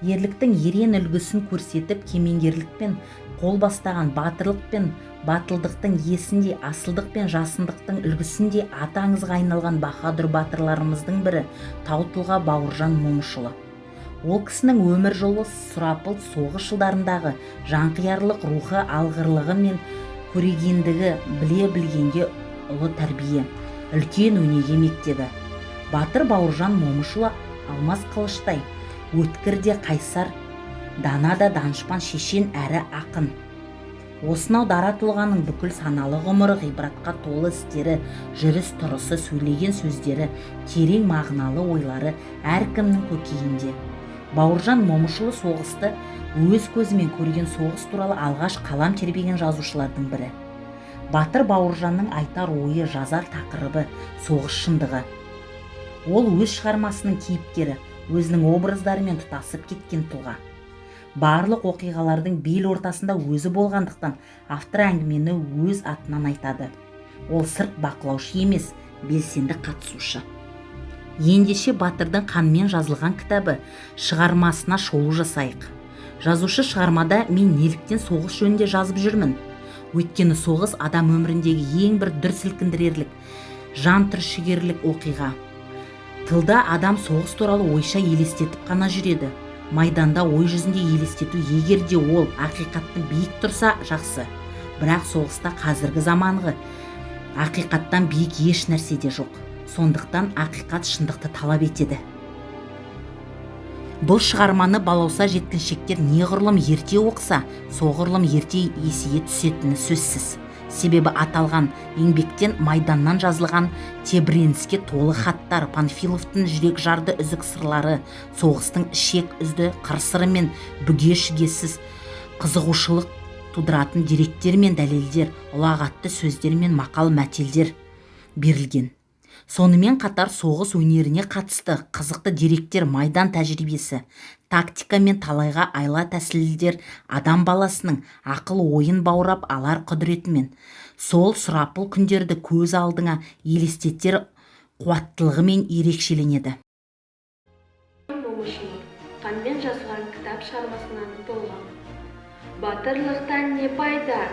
ерліктің ерен үлгісін көрсетіп, кемеңгерлікпен қол бастаған батырлықпен батылдықтың есінде, асылдық пен жасындықтың үлгісінде аты аңызға айналған баһадүр батырларымыздың бірі Таутұлға Бауыржан Момышұлы. Ол кісінің өмір жолы сұрапыл соғыс жылдарындағы жанқиярлық рухы, алғырлығы мен көрегендігі біле білгенге ұлы тәрбие, үлкен өнеге мектебі. Батыр Бауыржан Момышұлы алмас қылыштай, өткір де қайсар, дана да данышпан, шешен әрі ақын. Осынау дара тұлғаның бүкіл саналы ғұмыры, ғибратқа толы істері, жүріс-тұрысы, сөйлеген сөздері, терең мағыналы ойлары әркімнің көкейінде. Бауыржан Момышұлы соғысты өз көзімен көрген, соғыс туралы алғаш қалам тербеген жазушылардың бірі. Батыр Бауыржанның айтар ойы, жазар тақырыбы соғыс шындығы. Ол өз шығармасының кейіпкері, өзінің образдарымен тұтасып кеткен тұлға. Барлық оқиғалардың бел ортасында өзі болғандықтан автор әңгімені өз атынан айтады. Ол сырт бақылаушы емес, белсенді қатысушы. Ендеше батырдың қанмен жазылған кітабы шығармасына шолу жасайық. Жазушы шығармада мен неліктен соғыс жөнінде жазып жүрмін? Өйткені соғыс адам өміріндегі ең бір дүр сілкіндірерлік, жан түршігерлік оқиға. Тылда адам соғыс туралы ойша елестетіп қана жүреді. Майданда ой жүзінде елестету егер де ол ақиқаттың биік тұрса жақсы. Бірақ соғыста қазіргі заманғы ақиқаттан биік еш нәрсе де жоқ. Сондықтан ақиқат шындықты талап етеді. Бұл шығарманы балауса жеткіншектер неғұрлым ерте оқыса, соғұрлым ерте есие түсетіні сөзсіз. Себебі аталған еңбектен майданнан жазылған тебіреніске толы хаттар, Панфиловтың жүрек жарды үзік сырлары, соғыстың ішек үзді қыр-сыры мен бүге-шүгесіз қызығушылық тудыратын деректер мен дәлелдер, ұлағатты сөздер мен мақал-мәтелдер берілген. Сонымен қатар соғыс өнеріне қатысты қызықты деректер, майдан тәжірибесі, тактика мен талайға айла тәсілдер адам баласының ақыл ойын баурап алар құдіретімен, сол сұрапыл күндерді көз алдыңа елестетер қуаттылығымен ерекшеленеді. Момышұлы қанмен жазылған кітап шығармасынан болған. Батырлықтан не пайда,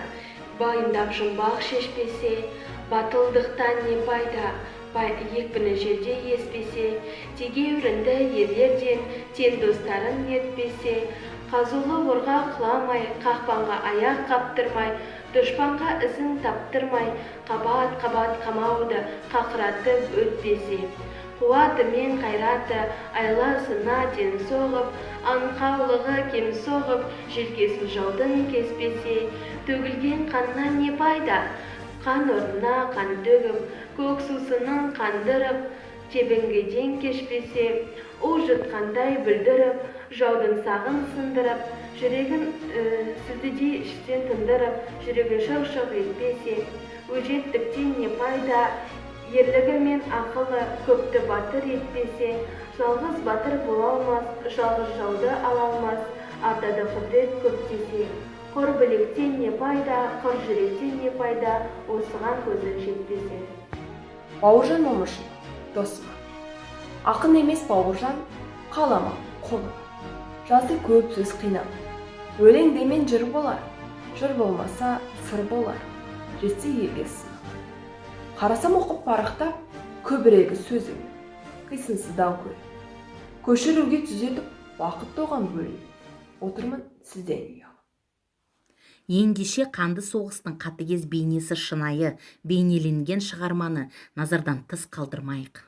байындап жұмбақ шешпесе, батылдықтан не пайда, екпіні жерде еспесе, тегеурінді ерлерден тен достарын етпесе, қазулы орға құламай, қақпанға аяқ қаптырмай, дұшпанға ізін таптырмай, қабат-қабат қамауды қақыратып өтпесе, қуаты мен қайраты айласына ден соғып, аңқаулығы кем соғып, желкесін жаудың кеспесе, төгілген қаннан не пайда? Қан орнына қан төгіп, көк сусынын қандырып, тебінгеден кешпесе, у жұтқандай бүлдіріп, жаудың сағын сындырып, жүрегін сілтідей іштен тындырып, жүрегін шоқ-шоқ етпесе, өжеттіктен не пайда? Ерлігі мен ақылы көпті батыр етпесе, жалғыз батыр бола алмас, жалғыз жауды ала алмас, артада құдірет көп десе. Қор білектен не пайда, қор жүректен не пайда, осыған көзі жетпесе. Бауыржан Момышұлы, досыма. Ақын емес Бауыржан, қалама, қолы. Жазды көп сөз қинап. Өлең демен жыр болар, жыр болмаса сыр болар, жетсе елге сынақ. Қарасам оқып парақтап, көбірегі сөзім, қисынсыздан көр. Көшіруге түзетіп, бақытты оған бөліп, отырмын сізден ұялып. Ендеше қанды соғыстың қатыгез бейнесі шынайы бейнеленген шығарманы назардан тыс қалдырмайық.